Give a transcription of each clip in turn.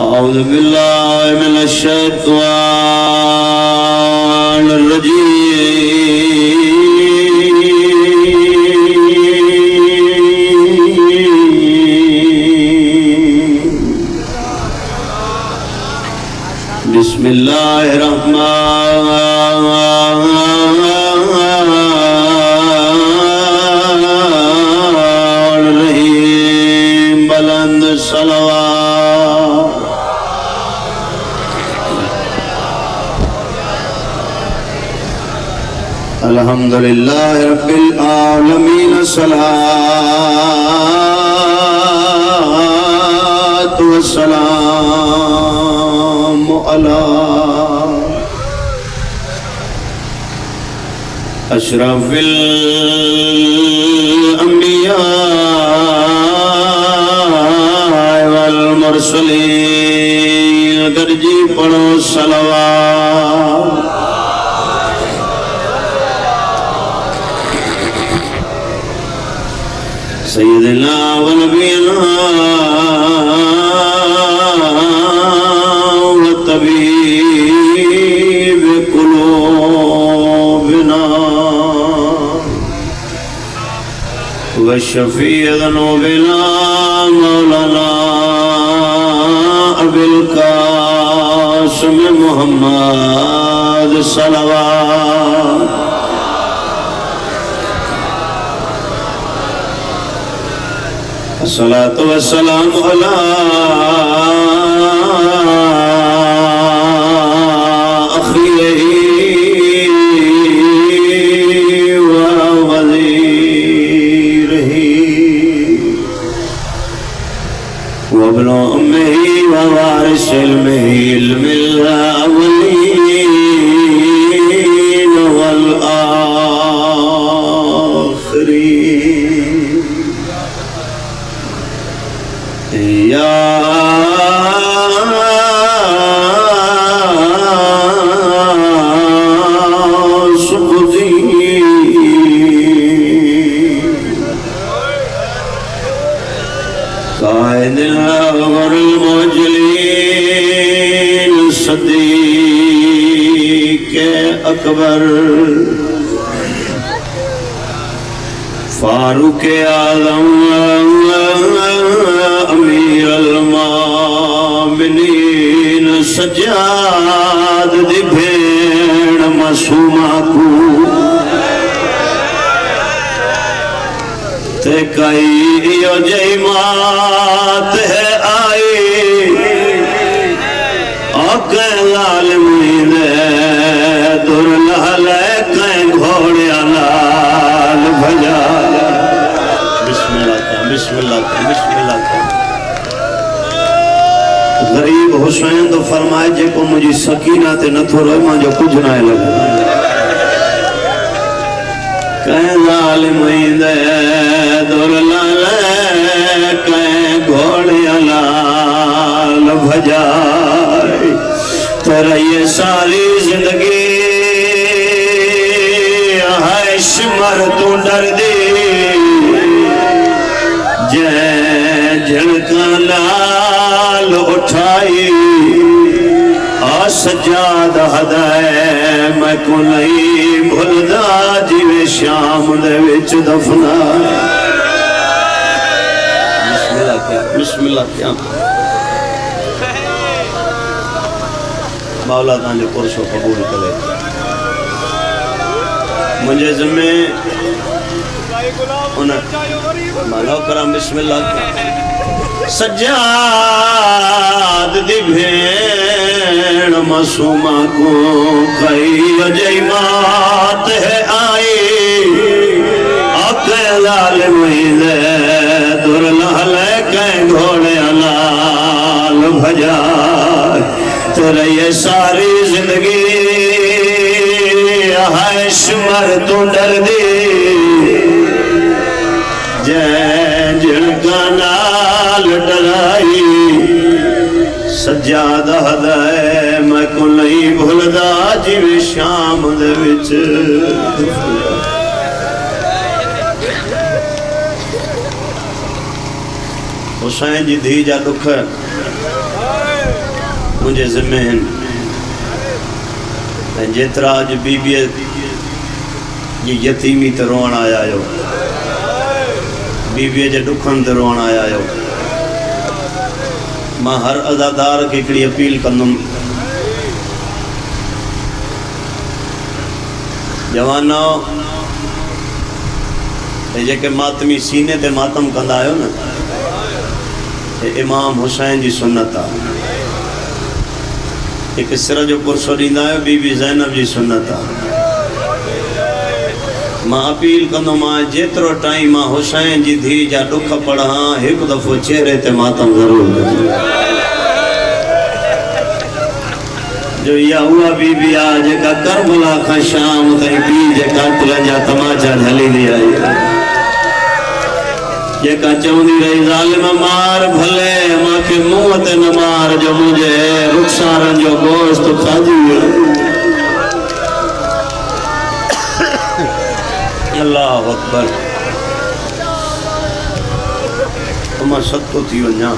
अऊज़ु बिल्लाहि मिनश शैतानिर रजीम। बिस्मिल्लाहिर रहमानिर रहीम। बुलंद सलवात। अल्हम्दुलिल्लाह रब्बिल आलमीन। सलातु वस्सलामु अला अशरफिल अंबिया वल मुरसलीन। दर्जी पढ़ो सलवात। सय्यदना व नबीना व तबीब कुलूबिना व शफीअ ज़ुनूबिना मौलाना अबुल कासिम मुहम्मद सलवात। अस्सलातु वस्सलामु अला अखीही व वज़ीरिही व इब्न उम्मिही व वारिसिल इल्मिही इल्मिल अव्वलीन वल आखिरीन। या सुबुदी कायदिल गौरिल मुजलील सदीक़ अकबर फारूक आज़म अमीरुल मोमिनीन सज्जाद दी भेड़ मासूमा को ते कई यो जय मात है आई आके लालिम ने दुर्लहल कई घोड़े लाल भजा। बिस्मिल्लाह गरीब हुसैन तो फरमाए जेको मुझी सकीना ते नथो रोए मुझो कुछ ना लगे। कहीं ज़ालिम दे दुर्लहल कई घोड़े लाल भजाए। तेरा ये सारी जिंदगी है शिमर तू डर दे झड़का लाल उठाई आ सजाद हदाए मैं को नहीं भुलदा जिवे शाम दे विच दफना। बिस्मिल्लाह क्या मौला ताने पुरशो कबूल करे। मुझे ज़िम्मे मानो करम। बिस्मिल्लाह सज्जाद दी भेड़ मासूमा को कई अजय मात है आई आके लालिम दे दुर्लहल कई घोड़े लाल भजा। तेरा ये सारी जिंदगी है शिमर तू डर दे जिनका नाल डराई सज्जाद हदाए मैं को नहीं भुलदा जिवे शाम दे विच। हुसैन जी धी जा दुख मुझे ज़िम्मे हैं जेतरा अज बीबी जी यतीमी ते रोअण आया आहियो बीबी जे दुखन ते रोअण आया आहियो मां हर अदादार के हिकिड़ी अपील कंदुमि जवानो ये जेके मातमी सीने ते मातम कंदा आहियो न ये इमाम हुसैन जी सुन्नत आहे एक सिर जो पुरसो ॾींदा आहियो बीबी ज़ैनब जी सुन्नत आहे मां अपील कंदो मां जेतिरो टाइम मां हुसैन जी धी जा दुख पढ़ा एक दफ़ो चेहरे ते मातम ज़रूर कजो जो इहा उहा बीबी आहे जेका करबला खां शाम ताईं पीउ जे कातिलनि जा तमाचा झलींदी आई जेका चवंदी रही ज़ालिम मार भले मांखे मुंहं ते न मार जो मुंहिंजे रुखसारनि जो गोश्त खाजी वियो अल्लाह अकबर मां सतो थी वञा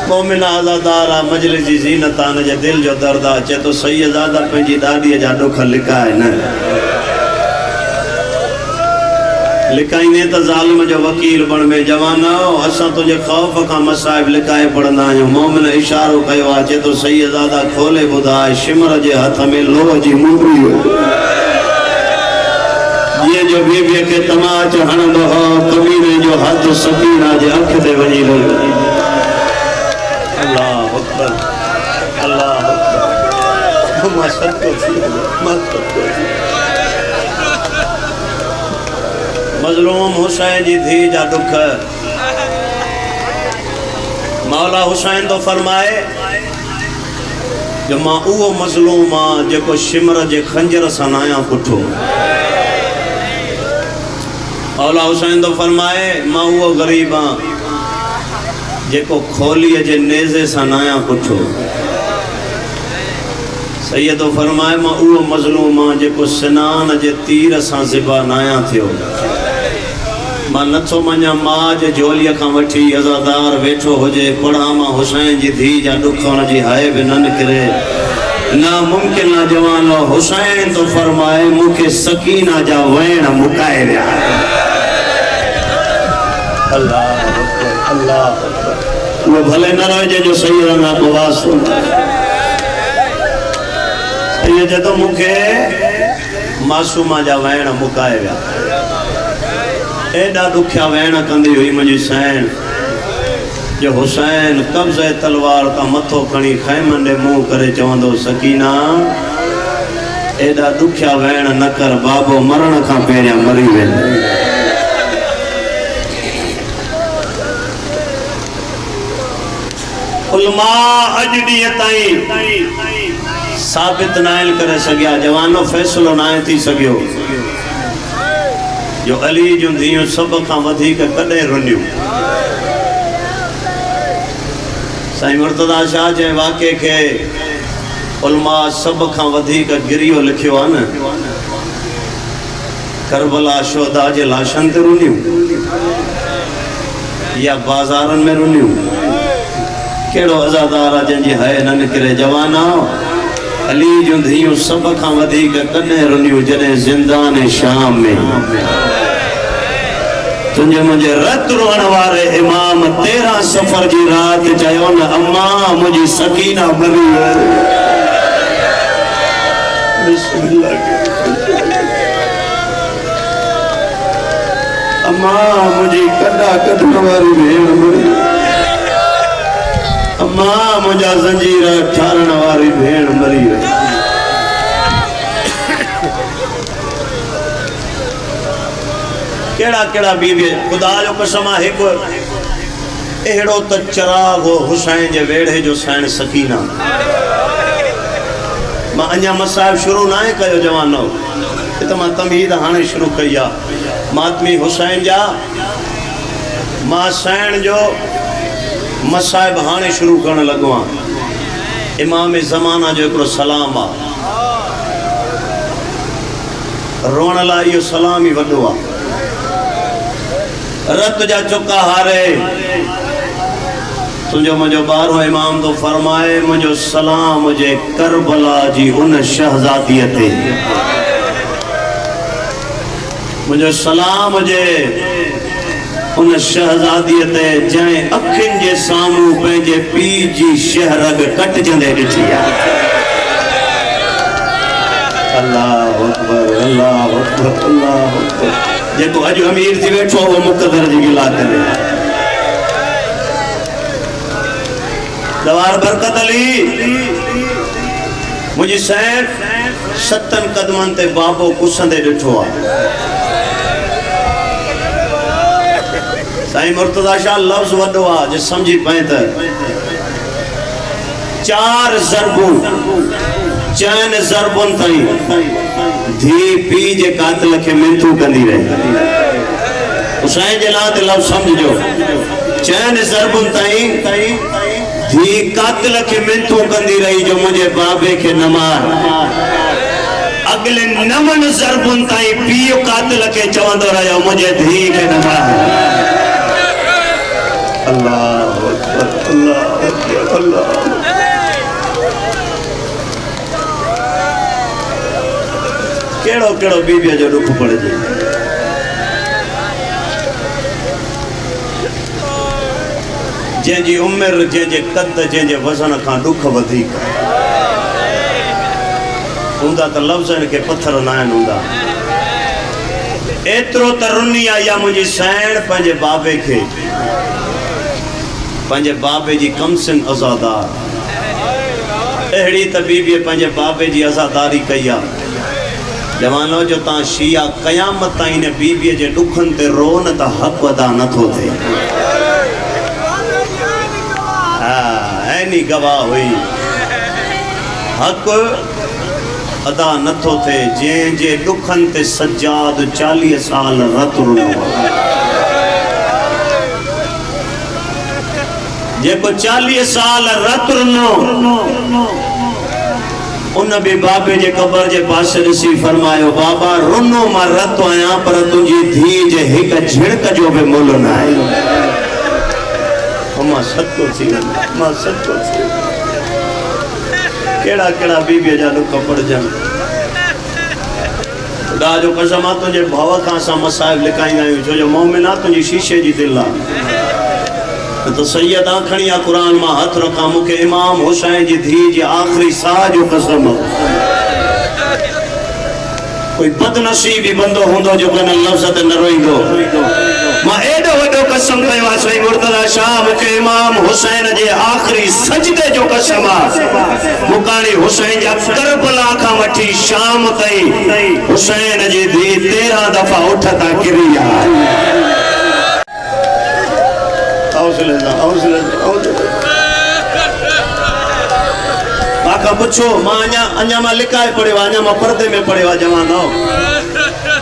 मोमिन आज़ादार आहे मजलिस जी ज़ीनत आहे जे दिल जो दर्द आहे चे तो सैयदादा पंहिंजी ॾाॾीअ जा दुख लिकाए न लिकाईंदे त ज़ालिम जो वकील बण में जवानो असां तुंहिंजे ख़ौफ़ खां मसाइब लिकाए पढ़ंदा आहियूं मोमिन इशारो कयो आहे चे तो सैयदादा खोले ॿुधाए शिमर जे हथ में लोह जी मुंडी ये जो बीबीअ खे तमाच हणंदो हो कमीने जो हथ सकीना जे अख ते वञी लॻो अल्लाह अकबर अल्लाह अकबर मां सतो थी मज़लूम हुसैन जी धी जा दुख मौला हुसैन तो फरमाए जो मां उहो मज़लूम आहे जेको शिमर जे खंजर सां नायां पुठो मौला हुसैन तो फरमाए मां उहो ग़रीब आं जेको खोलीअ जे नेज़े सां नायां पुठो सैयद तो फरमाए मां उहो मज़लूम आं जेको सिनान जे तीर सां ज़िबा नायां थियो मां नथो मञा मां जे झोलीअ खां वठी अज़ादार वेठो हुजे पढ़ा मां हुसैन जी धी जा दुख हुन जी हाय बि न निकिरे नामुमकिन ना जवानो हुसैन तो फरमाए मूंखे सकीना जा वैण मुकाए विया अल्लाह अकबर अल्लाह अकबर वो भले न रहे जो सैयदना बवास ये जदो मूंखे मासूमा जा वैण मुकाए विया एॾा ॾुखिया वैण कंदी हुई मुंहिंजी सैन जो हुसैन कब्ज़े तलवार का मथो खणी खैमन ॾे मुंहुं करे चवंदो सकीना एॾा ॾुखिया वैण न कर बाबो मरण खां पहिरियां मरी वेंदो उलमा अॼु ॾींहं ताईं साबित नाइल करे सघिया जवानो फ़ैसिलो नाहे थी सघियो जो अली जूं धीअरूं सभ खां वधीक कॾहिं रुनियूं साईं मुर्तज़ा शाह जे वाक़े खे उलमा सभ खां वधीक गिरियो लिखियो आहे न करबला शोदा जे लाशनि ते रुनियूं या बाज़ारनि में रुनियूं कहिड़ो अज़ादार आहे जंहिंजी हय न निकिरे जवाना अली जूं धीअरूं सभ खां वधीक कॾहिं रुनियूं जॾहिं ज़िंदान शाम में तुंहिंजे मुंहिंजे रत रोअण वारे इमाम 13 सफ़र जी रात चयो न अम्मा मुंहिंजी सकीना मरी वई अम्मा मुंहिंजी कॾा कढण वारी भेण मरी अम्मा मुंहिंजा ज़ंजीर ठारण वारी भेण मरी वई केड़ा केड़ा बीबी खुदा जो कसम आहे हिकु अहिड़ो त चिराग हो हुसैन जे वेढ़े जो सैन सकीना मां अञा मसाइब शुरू ना कयो जवानो त मां तमहीद हाणे शुरू कई आहे मातमी हुसैन जा मां सैन जो मसाइब हाणे शुरू करण लगो आं इमाम ज़माना जो हिकिड़ो सलाम आहे रोअण लाइ इहो सलाम ई वॾो आहे रत जा चुका हारे तुझो मुझो बारो इमाम तो फरमाए मुझो सलाम मुझे करबला जी उन शहजादीअ ते मुझो सलाम मुझे उन शहजादीअ ते जंहिं अखियुनि जे साम्हूं पंहिंजे पीउ जी शहरग कटजंदे ॾिठी आहे। अल्लाह अकबर अल्लाह अकबर अल्लाह अकबर। जेको अॼु अमीर थी वेठो वो मुक़दर जी गिला करे। दवार बरकत अली मुझी सैन सतन कदमन ते बाबो कुसंदे ॾिठो आहे। साईं मुर्तज़ा शाह लफ्ज़ वॾो आहे जे समझी पए त चार ज़रबूं चैन ज़रबुन ताईं धी पी जे कातिल खे मिनतू कंदी रही। हुसैन जे लाइ त लफ्ज़ समझो चैन ज़रबुन ताईं धी कातिल खे मिनतू कंदी रही जो मुझे बाबे के न मार। अगले नमन ज़रबुन ताईं पीउ कातिल खे चवंदो रहियो मुझे धी के न मार। अल्लाह अकबर अल्लाह अकबर अल्लाह। केड़ो केड़ो बीबिया जो दुख पड़े जे जंहिंजी उम्र जंहिंजे कद जंहिंजे वज़न खां दुख वधीक हूंदा त लफ़्ज़नि खे पत्थर न आहिनि हूंदा। एतिरो त रुनी आहे या मुंहिंजी सैण पंहिंजे बाबे खे पंहिंजे बाबे जी कमसिन अज़ादार अहिड़ी त बीबीअ पंहिंजे बाबे जी अज़ादारी कई आहे। जवानो जो तव्हां शिया क़यामत ताईं हिन बीबीअ जे ॾुखनि ते रो न त हक़ अदा नथो थिए। हा ऐनी गवाह हुई हक़ अदा नथो थिए जंहिंजे ॾुखनि ते सजाद 40 साल रत रुनो जेको 40 साल रत रुनो उन भी बाबे जे कबर जे पासे ॾिसी फरमायो बाबा रुनो मां रत आहियां पर तुंहिंजी धी जे हिक झिड़क जो भी मुल्ह न आहे। मां सदको थी वञा मां सदको थी केड़ा केड़ा बीबीअ जा दुख पड़जन। खुदा जो कसम आहे तुंहिंजे भव खां असां मसाइब लिकाईंदा आहियूं छो जो मोमिन आहे तुंहिंजी शीशे जी दिलि आहे। तो सैयद आखणी आ कुरान मां हथ रखा मुखे इमाम हुसैन जी धी जी आखिरी साह जो कसम। कोई बदनसीबी बंदो हुंदो जो कन लफ्ज़ ते न रोईंदो। मां एडो वडो कसम कयो आहे साईं मुर्तज़ा शाह मुखे इमाम हुसैन जे आखिरी सजदे जो कसम आहे। मुकानी हुसैन जा करबला खां वठी शाम ताईं हुसैन जी धी 13 दफ़ा उठ ता किरी आहे। मां पुछो मां अञा मां लिकाए पढ़ियो अञा मां पर्दे में पढ़ियो जवानो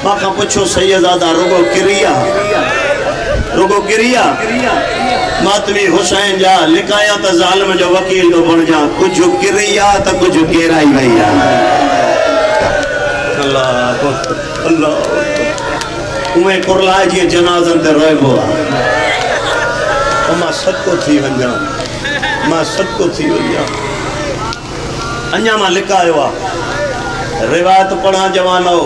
मां पुछो सैयदादा रुगो गिरिया मातमी हुसैन जा लिकाया त ज़ालिम जो वकील तो बन जा कुछ गिरिया त कुछ गेराई भैया। अल्लाह अल्लाह उमे कुरलाए जी जनाज़न ते रोइबो मां सदको थी वञा मां सदको थी वञा। अञा मां लिकायो आहे रिवायत पढ़ा जवानो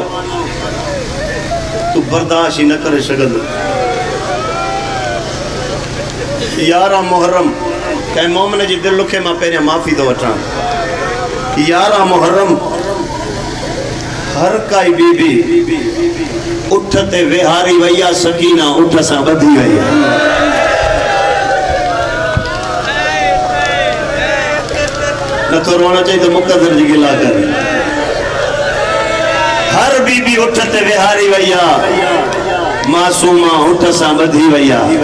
तू बर्दाश्त ही न करे सघंदो। 11 मुहर्रम कंहिं मोमिन जी दिलि खे मां पहिरियां माफ़ी थो वठां। 11 मुहर्रम हर काई बीबी उठ ते विहारी वई आहे सकीना उठ सां ॿधी वई आहे। नथो रोना चाहिए तो मुक़दर जी गिला कर। हर बीबी उठ ते विहारी वई आहे मासूमा उठ सां ॿधी वई आहे।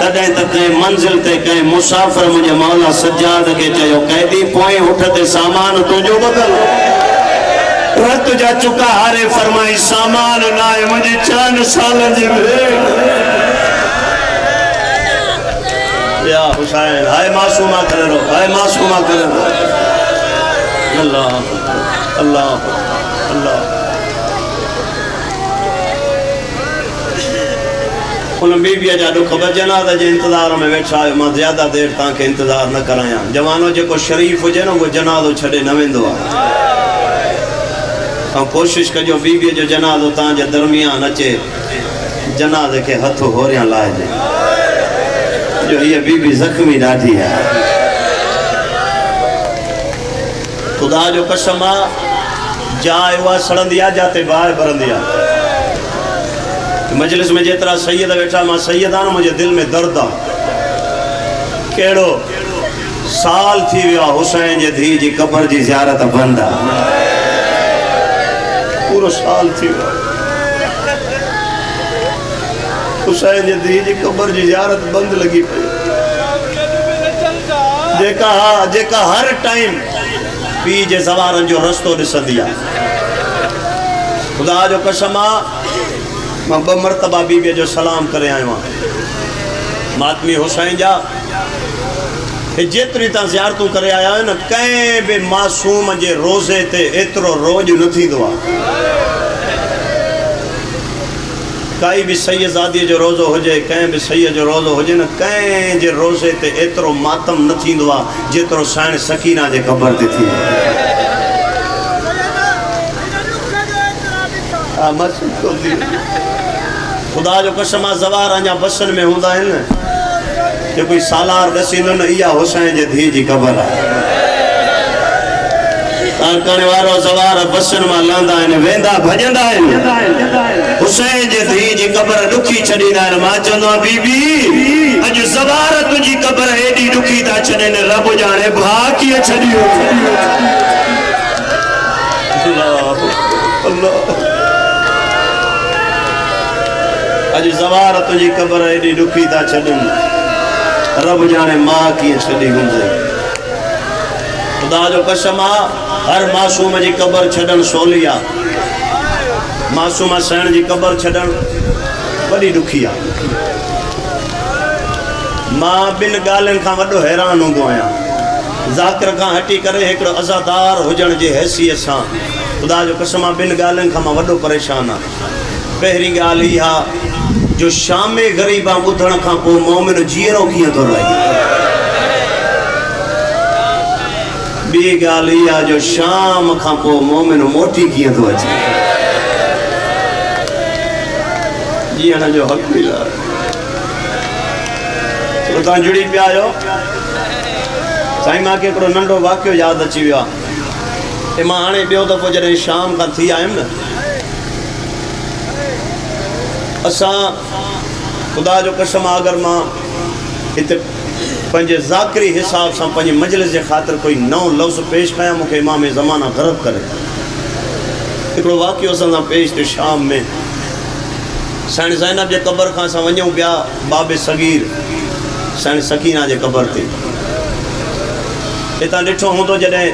तॾहिं त कंहिं मंज़िल ते कंहिं मुसाफ़िर मुंहिंजे मौला सज्जाद खे चयो कैदी पोएं उठ ते सामान तुंहिंजो बदल रत जा चुका हारे फरमाई सामान न आहे मुंहिंजी 4 साल जी भेण या हुसैन हाय मासूमा करे रो हाय मासूमा करे रो। अल्लाह अल्लाह अल्लाह उन बीबीअ जा दुख जनाज़े जे इंतज़ार में वेठा आहियो। मां ज़्यादा देर तव्हांखे इंतज़ार न करायां। जवानो जेको शरीफ़ हुजे न उहो जनाज़ो छॾे न वेंदो आहे। ऐं कोशिशि कजो बीबीअ जो जनाज़ो तव्हांजे दरमियान अचे, जनाज़े खे हथ होरियां लाहिजे, जो हीअ बीबी ज़ख़्मी ॾाढी आहे। ख़ुदा जो कसम आहे, जाइ उहा सड़ंदी आहे जाते बाहि भरंदी आहे। मजलिस में जेतिरा सैयद वेठा, मां सैयद आहियां, मुंहिंजे दिलि में दर्द आहे। कहिड़ो साल थी वियो आहे हुसैन जे धीउ जी क़बर जी ज़ियारत बंदि आहे। पूरो साल थी वियो आहे हुसैन जे धीउ जी क़बर जी ज़ियारत बंदि लॻी पई, जेका हर टाइम पीउ जे ज़वारनि जो रस्तो ॾिसंदी आहे। ख़ुदा जो कसम आहे, मां 2 मरतबा बीबीअ जो सलाम करे आयो आहियां। मातमी हुसैन जा जेतिरी तव्हां ज़ियारतूं करे आया आहियो न, कंहिं बि मासूम जे रोज़े ते एतिरो रोज़ न थींदो आहे। काई बि सैयदादीअ जो रोज़ो हुजे, कंहिं बि सैयद जो रोज़ो हुजे न, कंहिं जे रोज़े ते एतिरो मातम न थींदो आहे जेतिरो साईं सकीना जे क़बर ते थींदो आहे। ख़ुदा जो कसम आहे, ज़वार अञा बसनि में हूंदा आहिनि, जो कोई सालार ॾसींदो न, इहा हुसैन जे धीउ जी क़बर आहे। करण वारो ज़वार बसनि मां लहंदा आहिनि, वेंदा भॼंदा आहिनि, हुसैन जे धीउ जी क़बर ॾुखी छॾींदा आहिनि। मां चवंदो आहियां, बीबी अॼु ज़वार तुंहिंजी क़बर एॾी ॾुखी था छॾनि, रब ॼाणे भाउ कीअं छॾियो। अॼु ज़वार तुंहिंजी क़बर एॾी ॾुखी था छॾनि, रब ॼाणे मां कीअं छॾी हूंदी। ख़ुदा जो कसम आहे, हर मासूम जी क़बर छॾणु सवली आहे, मासूम सैण जी क़बर छॾणु वॾी ॾुखी आहे। मां 2 ॻाल्हियुनि खां वॾो हैरान हूंदो आहियां। ज़ाकिर खां हटी करे हिकिड़ो अज़ादार हुजण जे हैसियत सां, ख़ुदा जो कसम आहे, 2 ॻाल्हियुनि खां मां वॾो परेशान आहियां। पहिरीं ॻाल्हि इहा जो शामे ग़रीबा ॿुधण खां पोइ मोमिन जीअरो कीअं थो रहे। ॿी ॻाल्हि इहा जो शाम खां पोइ मोमिन मोटी कीअं थो अचे। जीअण जो हक़ मिला तव्हां जुड़ी पिया आहियो। साईं मूंखे हिकिड़ो नंढो वाक़ियो यादि अची वियो आहे। मां हाणे ॿियो दफ़ो जॾहिं शाम खां थी आयुमि न, असां ख़ुदा जो कसम आहे, अगरि मां हिते पंहिंजे ज़ाकिरी हिसाब सां पंहिंजी मजलिस जे ख़ातिर कोई नओं लफ़्ज़ पेश कयां, मूंखे इमाम ज़माना ग़रब करे। हिकिड़ो वाक़ियो असां सां पेश थियो शाम में। साईं ज़ैनब जे क़बर खां असां वञूं पिया बाबे सगीर साईं सकीना जे क़बर ते। हितां ॾिठो हूंदो जॾहिं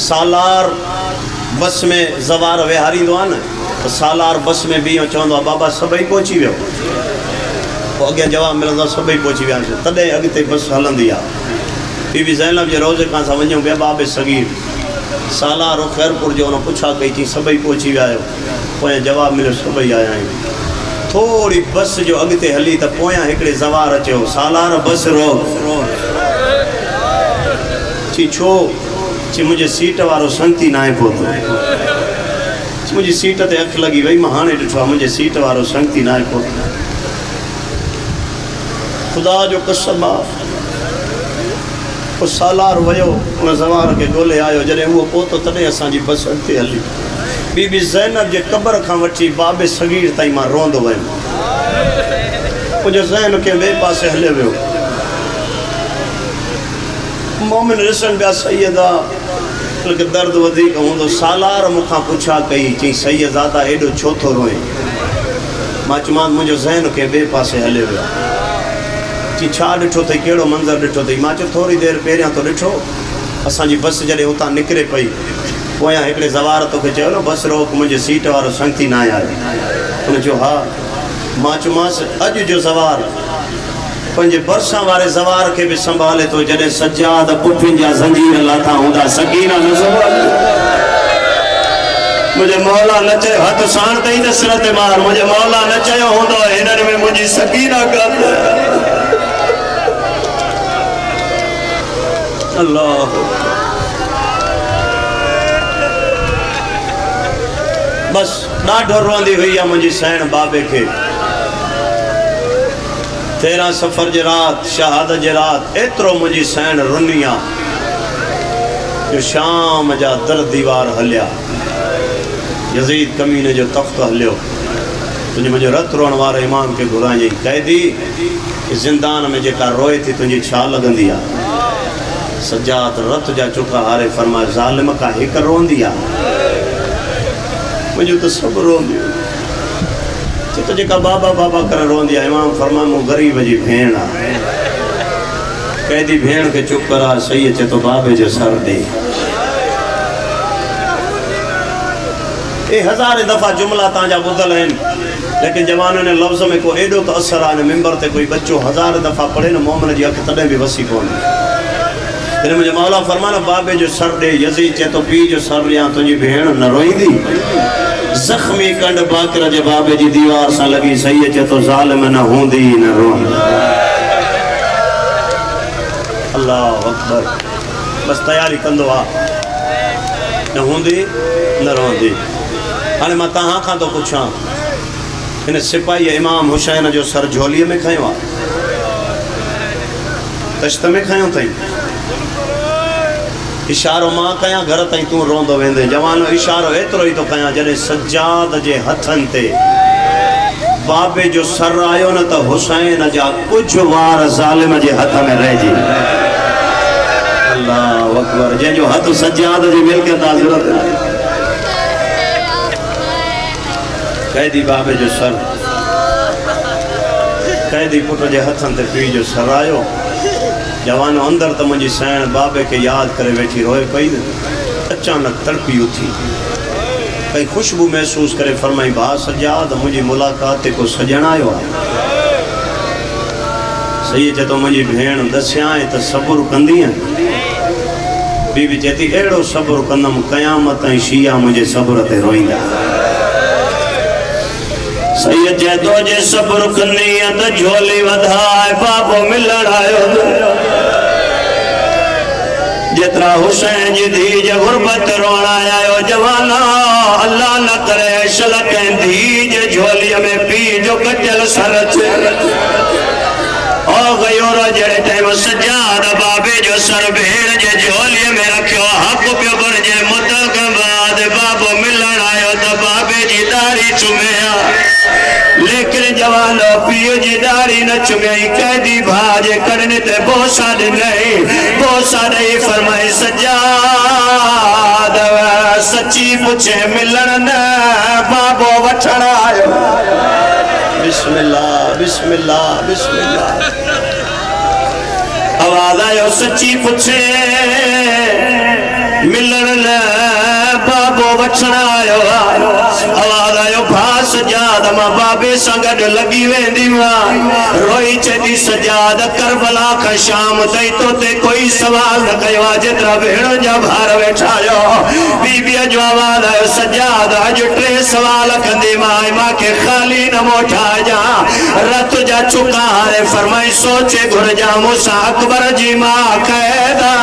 सालार बस में ज़वार विहारींदो आहे न, तो सालार बस में बीहो चवंदो आहे, बाबा सभई पहुची वियो। पोइ अॻियां जवाबु मिलंदो आहे, सभई पहुची वियासीं। तॾहिं अॻिते बस हलंदी आहे। बीबी ज़ैनब जे रोज़े खां असां वञूं पिया बाबे सगीर, सालार ख़ैरपुर जो हुन पुछा कई, चई सभई पहुची विया आहियो। पोइ जवाबु मिलियो, सभई आया आहियूं। थोड़ी बस जो अॻिते हली त पोयां हिकिड़े ज़वार चयो, सालार बस रोक। चई छो? चई मुंहिंजे सीट वारो संगती न आहे पहुतो। मुंहिंजी सीट ते अखि लॻी वई, मां हाणे ॾिठो आहे मुंहिंजे सीट वारो संगती न आहे पहुतो। ख़ुदा जो कसम आहे, पोइ सालार वियो उन ज़वार खे ॻोल्हे आयो। जॾहिं उहो पहुतो तॾहिं असांजी बस अॻिते हली। बीबी ज़ैनब जे क़बर खां वठी बाबे सगीर ताईं मां रोंदो वियुमि। मुंहिंजो ज़हन कंहिं ॿिए पासे हलियो वियो। मोमिन ॾिसनि पिया सैयदा बल्कि दर्द वधीक हूंदो। सालार मूंखां पुछा कई, चई सैयदादा एॾो छो थो रोए? मां चयोमांसि मुंहिंजो ज़हन कंहिं ॿिए पासे हलियो वियो। चई छा ॾिठो अथई, कहिड़ो मंज़र ॾिठो अथई? मां चयो थोरी देरि पहिरियां तो ॾिठो, असांजी बस जॾहिं हुतां निकिरे पई, पोयां हिकिड़े ज़वार तोखे चयो न बस रोक, मुंहिंजे सीट वारो संगती न आयो। हुन चयो हा। मां चयोमांसि अॼु जो ज़वार पंहिंजे भरिसां वारे ज़वार खे बि संभाले थो, जॾहिं सजाद पुठियुनि जा ज़ंजीर लाथा हूंदा, सकीना न संभाले। मुझे मौला न चयो हथ साण तई नसरत मार मुझे मौला न चयो होंदो हिनन में मुझी सकीना कर अल्लाह बस ॾाढो रोंदी हुई आहे मुंहिंजी सैण बाबे खे 13 सफ़र जे रात शहादत जे रात एतिरो मुंहिंजी सैण रुनी आहे जो शाम जा दर दीवार हलिया यज़ीद कमीने जो तख्त हलियो तुझे मुझे रत रोण वारे इमाम के घुराई कैदी ज़िंदान में जेका रोए थी तुझी छा लगंदी आहे सज्जाद रत जा चुका हारे फरमाए ज़ालिम का हिक रोंदी आहे मुझे तो सब रोंदी तो जेका बाबा बाबा करे रोंदी आहे इमाम फरमाए मु गरीब जी भेण आहे कैदी भेण के चुप करा सही अचे तो बाबे जो सर दे ये हज़ारे दफ़ा जुमला ताजा बुधल हैं लेकिन जवानों ने लफ्ज़ में को एडो तो असर आने मिंबर ते कोई बच्चो 1000 दफ़ा पढ़े न मोमिन जी अख तॾहिं भी वसी कोन फिर मुझे मौला फरमाना बाबे जो सर दे यज़ीद चे तो पी जो सर या तुझी भेण न रोईंदी जख्मी कंड बाकर जे बाबे जी दीवार सा लगी सही चे तो ज़ालिम न होंदी न रोंदी अल्लाह अकबर बस तैयारी कंदो आ न होंदी न रोंदी हाणे मां तहां खां तो पुछां इन सिपाही इमाम हुसैन जो सर झोलीअ में खयो आहे तश्त में खयो अथई इशारो मां कयां घर ताईं तूं रोंदो वेंदे जवानो इशारो एतिरो ई तो कयां जॾहिं सज्जाद जे हथनि ते बाबे जो सर आयो न त हुसैन जा कुझु वार ज़ालिम जे हथ में रहिजी अल्लाह अकबर जंहिंजो हथ सज्जाद जी मिल्कियत आहे ज़रूरत कैदी बाबे जो सर कैदी पुट जे हथन ते पी जो सर आयो जवानो अंदर तो मुझी सैण बाबे के याद करे बैठी रोए पई अचानक तड़पी उठी कई खुशबू महसूस करे फरमाई भा सज्जाद मुझी मुलाकात को सजण आयो सही चे तो मुझी भेण दसियाए तो सबुर कंदी बीबी चेती एड़ो सबुर कंदम कयामत शिया मुझे सबुर ते रोईंदा सही चे तो जे सबुर कंदी तो झोली वधाए बाबो मिलण आयो जितरा हुसैन जी धी जे गुरबत रोण आयो जवाना अल्लाह न करे शलक धी जे झोली में पी जो कटल सर ओ गयो रो जड़े टाइम सज्जाद बाबे जो सर भेड़ जे झोली में रखियो हक पे बर जे मुतक बाद बाबो मिलण आयो तो बाबे जी दाढ़ी चुमिया लेकिन जवानो पियो जी दाढ़ी न चुमिया कैदी भाजे करने ते बोसा नहीं बोसा नहीं फरमाई सज्जाद सच्ची पूछे मिलण न बाबो वठण आयो बिस्मिल्लाह बिस्मिल्लाह बिस्मिल्लाह आवाज आयो सच्ची पूछे मिलण न बाबो वठण आयो आवाज आयो भा सजाद मां बाबे सां गॾु लॻी वेंदी रोई चदी सजाद करबला खां शाम ताईं तो ते कोई सवाल न कयो जेतिरा भेण जा भार वेठा आयो बीबीअ जो आवाज आयो सजाद अॼु 3 सवाल कंदी मां के खाली न मोटा जा रत जा चुका हारे फरमाई सोचे घुरजा मूंसां अकबर जी मां कैदा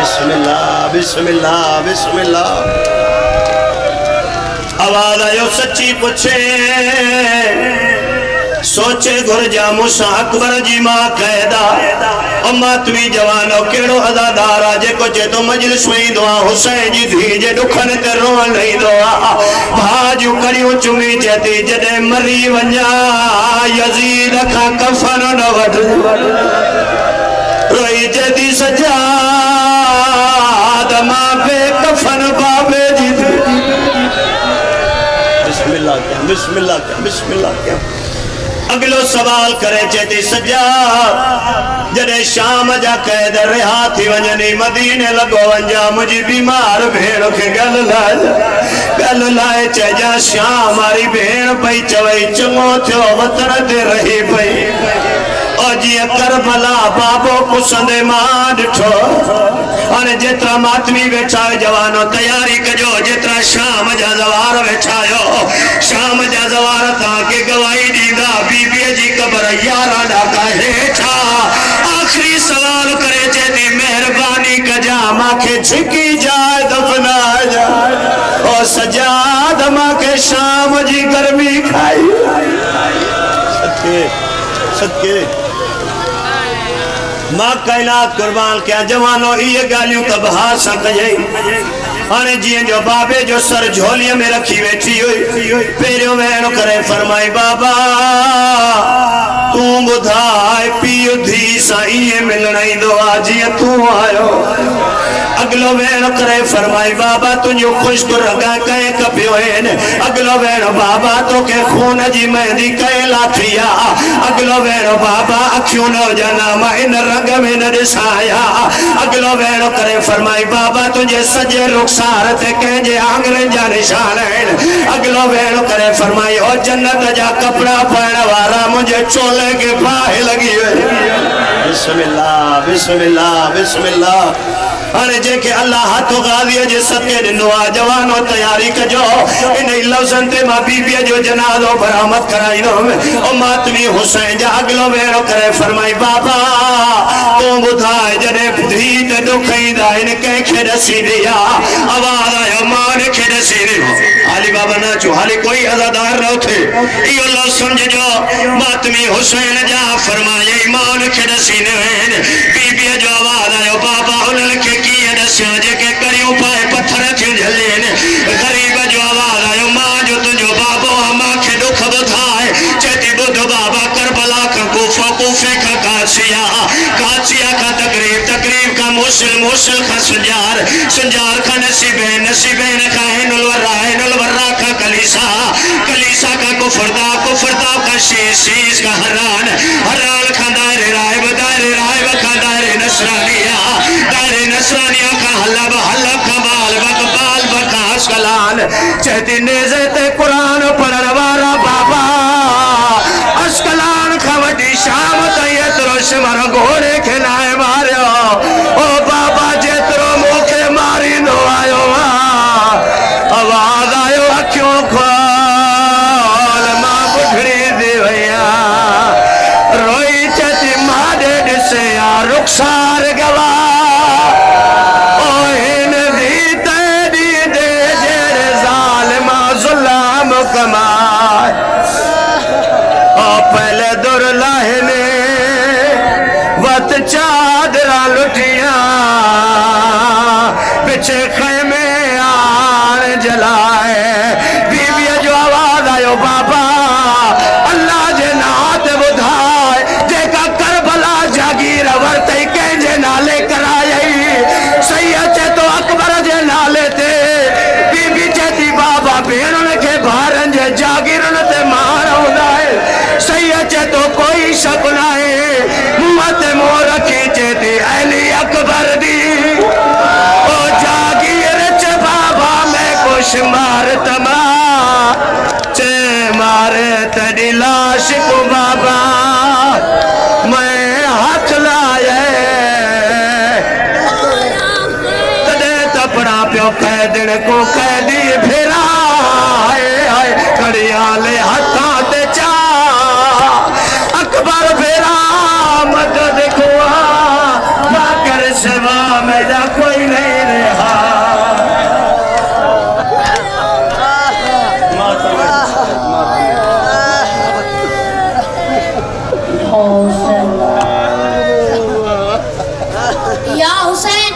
बिस्मिल्लाह बिस्मिल्लाह बिस्मिल्लाह आवाज आयो सच्ची पूछे सोचे घुरजा मूंसां अकबर जी मां कैदा मातवी जवानो केड़ो अदादार आ जेको चे तो मजलिस में ईंदो आ हुसैन जी धी जे दुखन ते रोण ईंदो आ भाजू करियो चुमी चेती जडे मरी वञा यजीद खां कफन न वठ रोई चेती सजाद मां बे कफन बाबे जी बिस्मिल्लाह क्या बिस्मिल्लाह क्या बिस्मिल्लाह क्या अगलो सवाल करे चेती सज्जाद जडे शाम जा कैद रिहा थी वञनी मदीने लगो वंजा मुझी बीमार भेड़ के गल लाए चजा श्याम मारी भेड़ पई चवई चंगो थियो वतन ते रही पई और जी करबला बाबो कुसंदे मां डिठो और जेतरा मातमी वेठा जवानो तैयारी कजो जेतरा शाम जा जवार वेठायो शाम जा जवार ताके गवाही दीदा बीबी जी कबर 11 डाका हेठा आखिरी सवाल करे चे मेहरबानी कजा माखे झिकी जाए दफना जाए और सजाद माखे शाम जी गर्मी खाई सत्य सत्य मां कायनात कुर्बान क्या जवानो ये गालियों का बहार सकजई अने जी जो बाबे जो सर झोलिया में रखी बैठी हुई पेरियो में करे फरमाई बाबा तू बुधाए पियो धी साईं मिलना दो आज तू आयो अगलो वेण करे फरमाई बाबा तुझो खुश तो रगा कहे कपियो अगलो वेण बाबा तो के खून जी मेहंदी कहे लाथिया अगलो वेण बाबा अखियों न जना इन रंग में न दिसाया अगलो वेण करे फरमाई बाबा तुझे सजे रुखसार ते कहे आंगरे जा निशान है अगलो वेण करे फरमाई ओ जन्नत जा कपड़ा पहन वाला मुझे चोले के फाहे लगी बिस्मिल्लाह बिस्मिल्लाह बिस्मिल्लाह अरे जेके अल्लाह हाथों गादिया जे सदके दिनो जवानो तैयारी कजो इन लफ्जन ते मां बीबी जो जनाजो बरामद कराइनो ओ मातमी हुसैन जा अगलो वेरो करे फरमाई बाबा तू बुधाए जने धी ते दुखईदा इन के खे दसी दिया आवाज आयो मान खे दसी दे हाली बाबा ना चो हाली कोई अजादार न थे यो लो समझो मातमी हुसैन जा फरमाए ईमान खे दसी ने बीबी जो आवाज आयो बाबा उन के जेके करियो पाए पत्थर थे झलेन गरीब जो आवाज आयो मां जो तुझो बाबो मां के दुख बुधाए चेती बुध बाबा करबला का कोफा कोफे का कासिया का तकरीब का मुसल का संजार का नसीबेन का हिनुल वर्रा का कलीसा का कुफरदा का शीश का हरान का दायरे राय का दायरे नसरानिया का हलब का बाल बका अस्कलान चहती नेज़े ते कुरान पढ़न वारा बाबा अस्कलान खवटी शाम तयतरो सिमर घोड़े के नाए मारियो ओ बाबा जेतरो मोखे मारी नो आयो आवाज आयो अखियों खोल मां बुढ़ड़ी दे भैया रोई चती मादे दिसे आ रुखसार गवा पहले दुर लाहने वत चादरा लुटिया पीछे खेमे आन जलाए बीबी जो आवाज आयो बाबा अल्लाह जे नात बुधाए जेका करबला जागीर वरते के नाले कराई सही अचे तो अकबर जे नाले ते बीबी चेती बाबा भेण के भारन जे जागीरन ते मार सही अचे तो कोई शक नाहे मत मोर खींचे थी अली अकबर दी ओ जागीर च बाबा मैं कुछ मार तमा चे मारे तड़ी लाश को बाबा मैं हाथ लाए तदे तपड़ा प्यो कह दिन को कह दी फिरा खड़िया ले हथा ते चा अकबर फेरा मदद खुआ कर सेवा मेरा कोई नहीं रहा या हुसैन